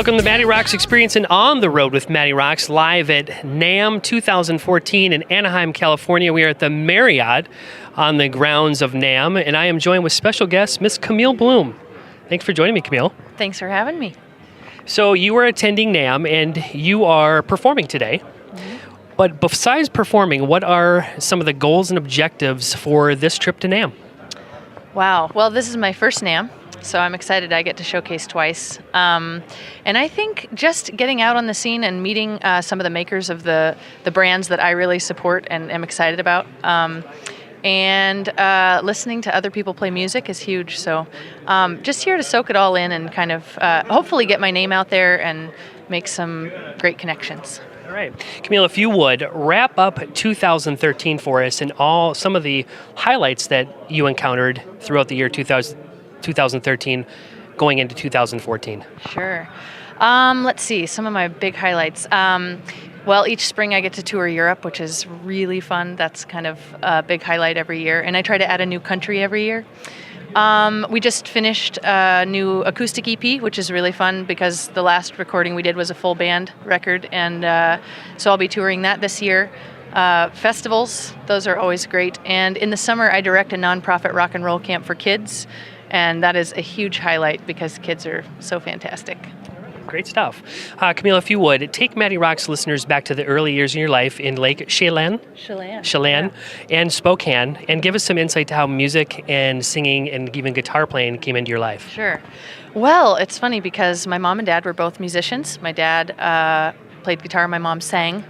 Welcome to MattyRocks Experiencing on the Road with MattyRocks, live at NAMM 2014 in Anaheim, California. We are at the Marriott on the grounds of NAMM, and I am joined with special guest, Miss Camille Bloom. Thanks for joining me, Camille. Thanks for having me. So you are attending NAMM, and you are performing today. Mm-hmm. But besides performing, what are some of the goals and objectives for this trip to NAMM? Wow. Well, this is my first NAMM. So I'm excited I get to showcase twice. And I think just getting out on the scene and meeting some of the makers of the brands that I really support and am excited about. And listening to other people play music is huge. So just here to soak it all in and kind of hopefully get my name out there and make some great connections. All right. Camille, if you would, wrap up 2013 for us and some of the highlights that you encountered throughout the year 2013 going into 2014. Sure. Let's see, some of my big highlights. Well, each spring I get to tour Europe, which is really fun. That's kind of a big highlight every year. And I try to add a new country every year. We just finished a new acoustic EP, which is really fun because the last recording we did was a full band record. And so I'll be touring that this year. Festivals, those are always great. And in the summer, I direct a nonprofit rock and roll camp for kids. And that is a huge highlight because kids are so fantastic. Great stuff. Camille, if you would, take MattyRocks listeners back to the early years in your life in Lake Chelan and Spokane, and give us some insight to how music and singing and even guitar playing came into your life. Sure. Well, it's funny because my mom and dad were both musicians. My dad played guitar, my mom sang.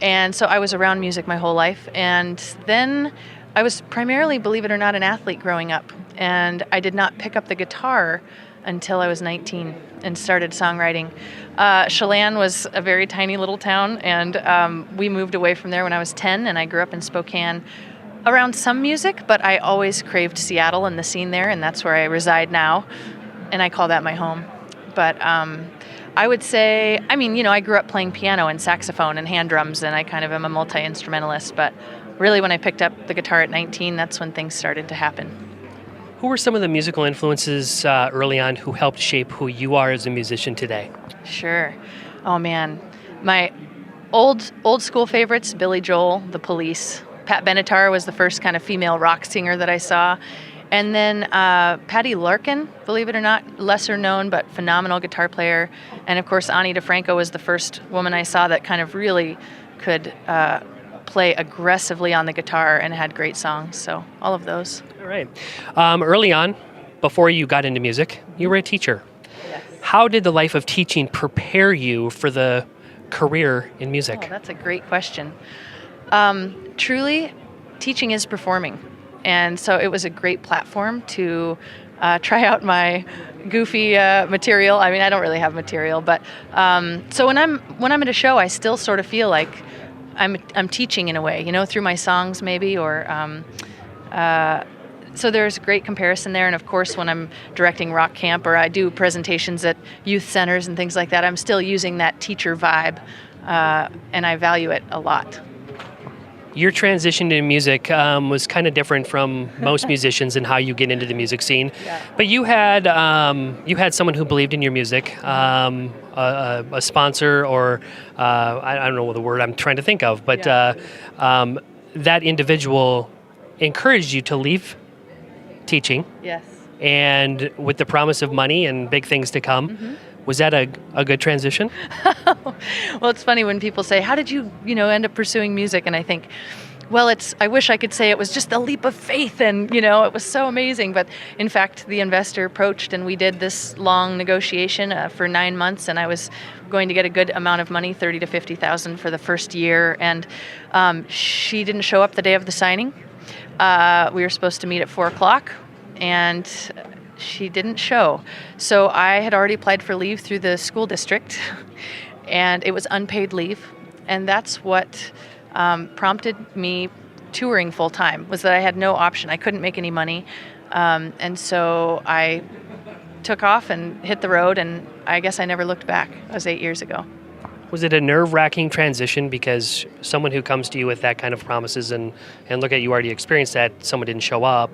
And so I was around music my whole life. And then I was primarily, believe it or not, an athlete growing up. And I did not pick up the guitar until I was 19 and started songwriting. Chelan was a very tiny little town, and we moved away from there when I was 10, and I grew up in Spokane around some music, but I always craved Seattle and the scene there, and that's where I reside now, and I call that my home. But I would say, I grew up playing piano and saxophone and hand drums, and I kind of am a multi-instrumentalist, but really when I picked up the guitar at 19, that's when things started to happen. Who were some of the musical influences early on who helped shape who you are as a musician today? Sure. Oh, man. My old school favorites, Billy Joel, The Police. Pat Benatar was the first kind of female rock singer that I saw. And then Patty Larkin, believe it or not, lesser known but phenomenal guitar player. And, of course, Ani DeFranco was the first woman I saw that kind of really could play aggressively on the guitar and had great songs. So all of those. All right. Early on, before you got into music, you were a teacher. Yes. How did the life of teaching prepare you for the career in music? Oh, that's a great question. Truly, teaching is performing. And so it was a great platform to try out my goofy material. I don't really have material, but so when I'm at a show, I still sort of feel like I'm teaching in a way, through my songs maybe, or so there's a great comparison there. And of course, when I'm directing rock camp or I do presentations at youth centers and things like that, I'm still using that teacher vibe, and I value it a lot. Your transition to music was kind of different from most musicians and how you get into the music scene. Yeah. But you had someone who believed in your music, a sponsor, or I don't know the word I'm trying to think of, but that individual encouraged you to leave teaching. Yes. And with the promise of money and big things to come. Mm-hmm. Was that a good transition? Well, it's funny when people say, how did you end up pursuing music? And I think, well, I wish I could say it was just a leap of faith and, it was so amazing. But in fact, the investor approached and we did this long negotiation for 9 months, and I was going to get a good amount of money, $30,000 to $50,000 for the first year. And she didn't show up the day of the signing. We were supposed to meet at 4:00, and she didn't show. So I had already applied for leave through the school district, and it was unpaid leave. And that's what prompted me touring full time, was that I had no option. I couldn't make any money. And so I took off and hit the road, and I guess I never looked back. That was 8 years ago. Was it a nerve-wracking transition because someone who comes to you with that kind of promises and look at you already experienced that, someone didn't show up,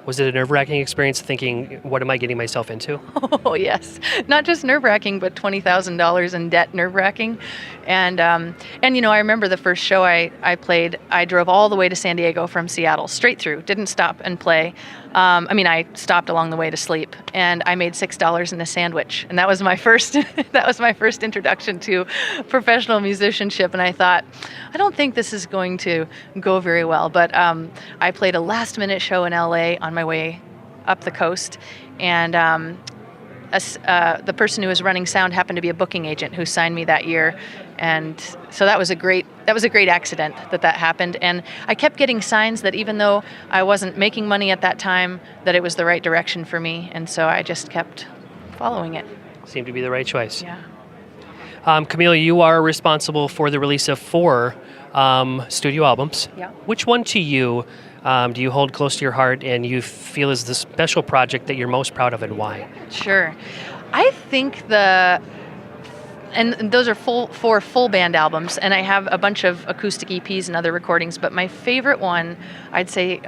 Was it a nerve-wracking experience thinking, what am I getting myself into? Oh, yes. Not just nerve-wracking, but $20,000 in debt nerve-wracking. And you know, I remember the first show I played, I drove all the way to San Diego from Seattle, straight through, didn't stop and play. I stopped along the way to sleep, and I made $6 in a sandwich. And that was my first, that was my first introduction to professional musicianship. And I thought, I don't think this is going to go very well. But I played a last-minute show in LA on my way up the coast, and the person who was running sound happened to be a booking agent who signed me that year, and so that was a great accident that happened. And I kept getting signs that even though I wasn't making money at that time, that it was the right direction for me, and so I just kept following it. Seemed to be the right choice. Yeah. Camille, you are responsible for the release of 4 studio albums. Yeah. Which one to you do you hold close to your heart and you feel is the special project that you're most proud of, and why? Sure. I think and those are 4 full band albums, and I have a bunch of acoustic EPs and other recordings, but my favorite one, I'd say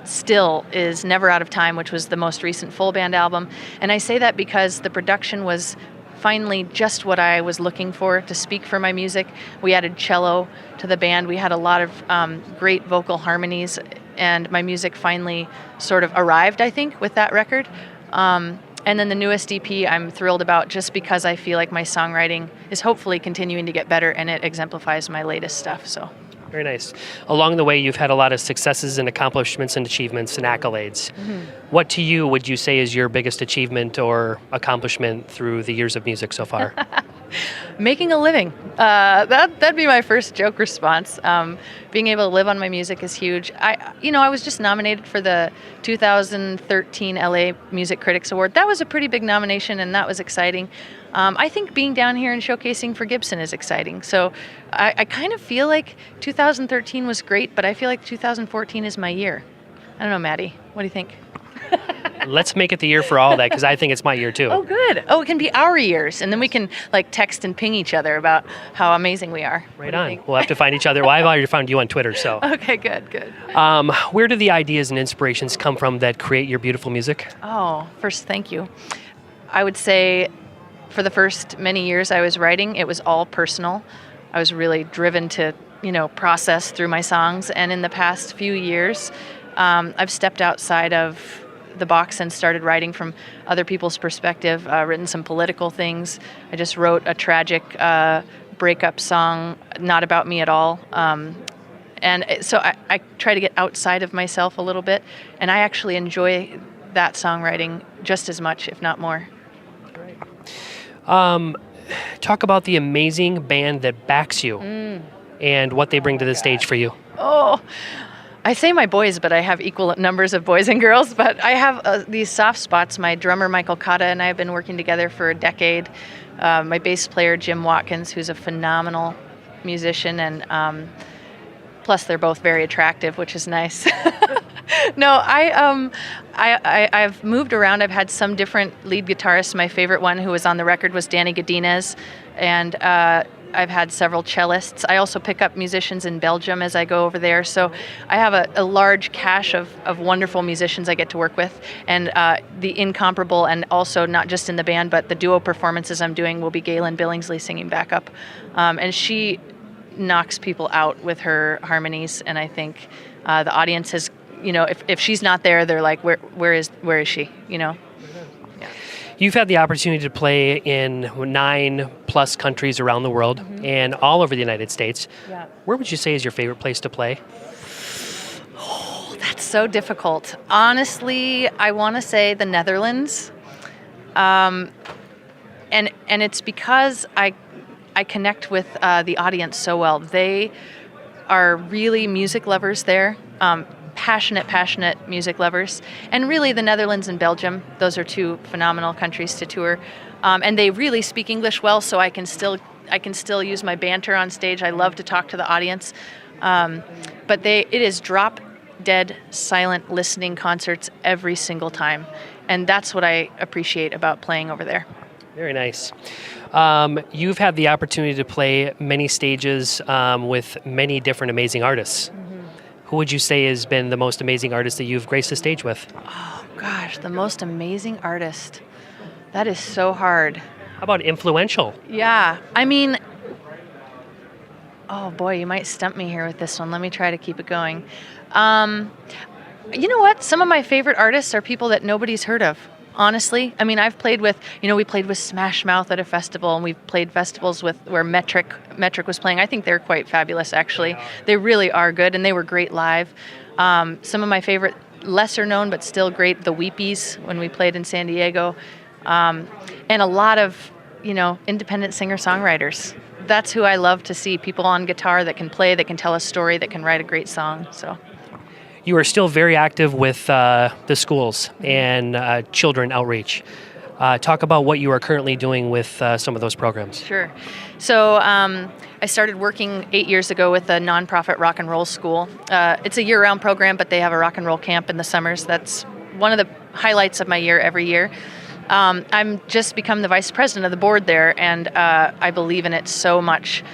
still, is Never Out of Time, which was the most recent full band album. And I say that because the production was finally just what I was looking for to speak for my music. We added cello to the band. We had a lot of great vocal harmonies, and my music finally sort of arrived, I think, with that record. And then the newest EP I'm thrilled about, just because I feel like my songwriting is hopefully continuing to get better, and it exemplifies my latest stuff. So. Very nice. Along the way, you've had a lot of successes and accomplishments and achievements and accolades. Mm-hmm. What to you would you say is your biggest achievement or accomplishment through the years of music so far? Making a living. That'd be my first joke response. Being able to live on my music is huge. I was just nominated for the 2013 LA Music Critics Award. That was a pretty big nomination, and that was exciting. I think being down here and showcasing for Gibson is exciting. So I kind of feel like 2013 was great, but I feel like 2014 is my year. I don't know, Matty. What do you think? Let's make it the year for all that, because I think it's my year too. Oh, good. Oh, it can be our years, and then we can text and ping each other about how amazing we are. Right on. We'll have to find each other. Well, I've already found you on Twitter, so. Okay, good. Where do the ideas and inspirations come from that create your beautiful music? Oh, first, thank you. I would say for the first many years I was writing, it was all personal. I was really driven to, process through my songs, and in the past few years, I've stepped outside of the box and started writing from other people's perspective, written some political things. I just wrote a tragic breakup song, not about me at all. And so I try to get outside of myself a little bit, and I actually enjoy that songwriting just as much, if not more. Great. Talk about the amazing band that backs you and what they bring to the stage for you. Oh, I say my boys, but I have equal numbers of boys and girls. But I have these soft spots. My drummer, Michael Cotta, and I have been working together for a decade. My bass player, Jim Watkins, who's a phenomenal musician, and plus they're both very attractive, which is nice. No, I've moved around. I've had some different lead guitarists. My favorite one who was on the record was Danny Godinez, and I've had several cellists. I also pick up musicians in Belgium as I go over there. So I have a large cache of wonderful musicians I get to work with. And the incomparable, and also not just in the band, but the duo performances I'm doing will be Galen Billingsley singing backup. And she knocks people out with her harmonies. And I think the audience has, if she's not there, they're like, where is she, Yeah. You've had the opportunity to play in 9+ countries around the world and all over the United States. Yeah. Where would you say is your favorite place to play? Oh, that's so difficult. Honestly, I want to say the Netherlands. And it's because I connect with the audience so well. They are really music lovers there. Passionate music lovers. And really the Netherlands and Belgium, those are 2 phenomenal countries to tour. And they really speak English well, so I can still use my banter on stage. I love to talk to the audience. But it is drop dead silent listening concerts every single time. And that's what I appreciate about playing over there. Very nice. You've had the opportunity to play many stages with many different amazing artists. Who would you say has been the most amazing artist that you've graced the stage with? Oh gosh, the most amazing artist. That is so hard. How about influential? Yeah, I mean, oh boy, you might stump me here with this one. Let me try to keep it going. You know what? Some of my favorite artists are people that nobody's heard of. Honestly, I mean, I've played with, we played with Smash Mouth at a festival, and we've played festivals where Metric was playing. I think they're quite fabulous, actually. They really are good, and they were great live. Some of my favorite, lesser known but still great, the Weepies when we played in San Diego, and a lot of, independent singer-songwriters. That's who I love to see. People on guitar that can play, that can tell a story, that can write a great song. So. You are still very active with the schools and children outreach. Talk about what you are currently doing with some of those programs. Sure. So I started working 8 years ago with a nonprofit rock and roll school. It's a year-round program, but they have a rock and roll camp in the summers. That's one of the highlights of my year every year. I'm just become the vice president of the board there, and I believe in it so much.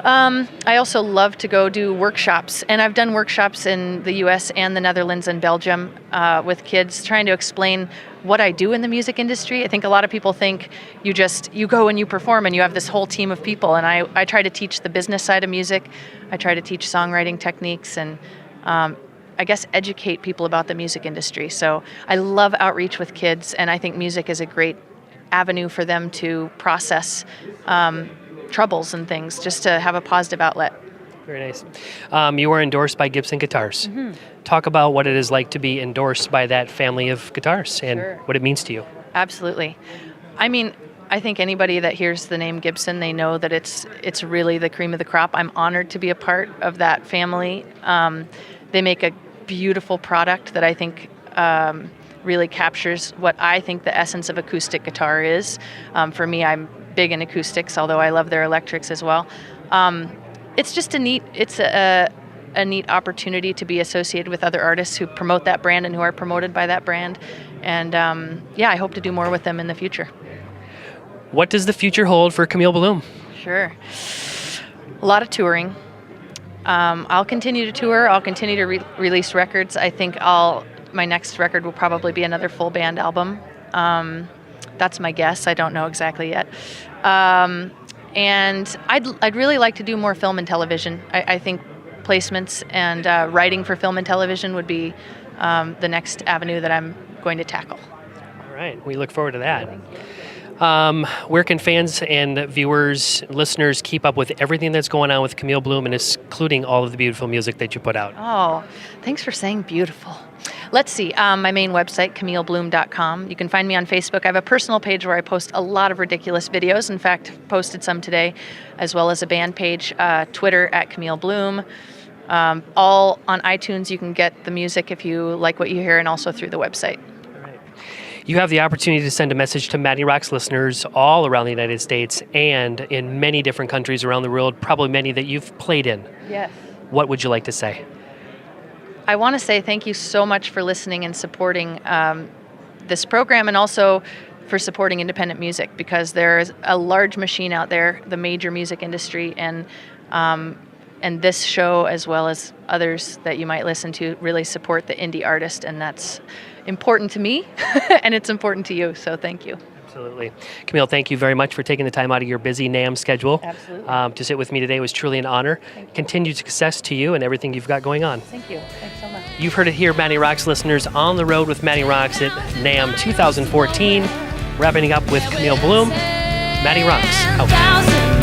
I also love to go do workshops, and I've done workshops in the U.S. and the Netherlands and Belgium with kids, trying to explain what I do in the music industry. I think a lot of people think you go and you perform and you have this whole team of people, and I try to teach the business side of music. I try to teach songwriting techniques and I guess educate people about the music industry. So I love outreach with kids, and I think music is a great avenue for them to process troubles and things, just to have a positive outlet. Very nice. You are endorsed by Gibson Guitars. Mm-hmm. Talk about what it is like to be endorsed by that family of guitars and Sure. what it means to you. Absolutely. I mean, I think anybody that hears the name Gibson, they know that it's really the cream of the crop. I'm honored to be a part of that family. They make a beautiful product that I think really captures what I think the essence of acoustic guitar is. For me, I'm big in acoustics, although I love their electrics as well. It's just a neat opportunity to be associated with other artists who promote that brand and who are promoted by that brand. And I hope to do more with them in the future. What does the future hold for Camille Bloom? Sure. A lot of touring. I'll continue to tour. I'll continue to release records. I think my next record will probably be another full band album. That's my guess. I don't know exactly yet. And I'd really like to do more film and television. I think placements and writing for film and television would be the next avenue that I'm going to tackle. All right. We look forward to that. Where can fans and viewers, listeners keep up with everything that's going on with Camille Bloom, and including all of the beautiful music that you put out? Oh, thanks for saying beautiful. Let's see. My main website, CamilleBloom.com. You can find me on Facebook. I have a personal page where I post a lot of ridiculous videos. In fact, posted some today, as well as a band page. Twitter @CamilleBloom. All on iTunes. You can get the music if you like what you hear, and also through the website. You have the opportunity to send a message to MattyRocks listeners all around the United States and in many different countries around the world, probably many that you've played in. Yes. What would you like to say? I want to say thank you so much for listening and supporting this program, and also for supporting independent music, because there's a large machine out there, the major music industry, and this show, as well as others that you might listen to, really support the indie artist, and that's important to me, and it's important to you, so thank you. Absolutely. Camille, thank you very much for taking the time out of your busy NAMM schedule. Absolutely. To sit with me today was truly an honor. Continued success to you and everything you've got going on. Thank you. Thanks so much. You've heard it here, MattyRocks listeners, on the road with MattyRocks at NAMM 2014. Wrapping up with Camille Bloom. MattyRocks out.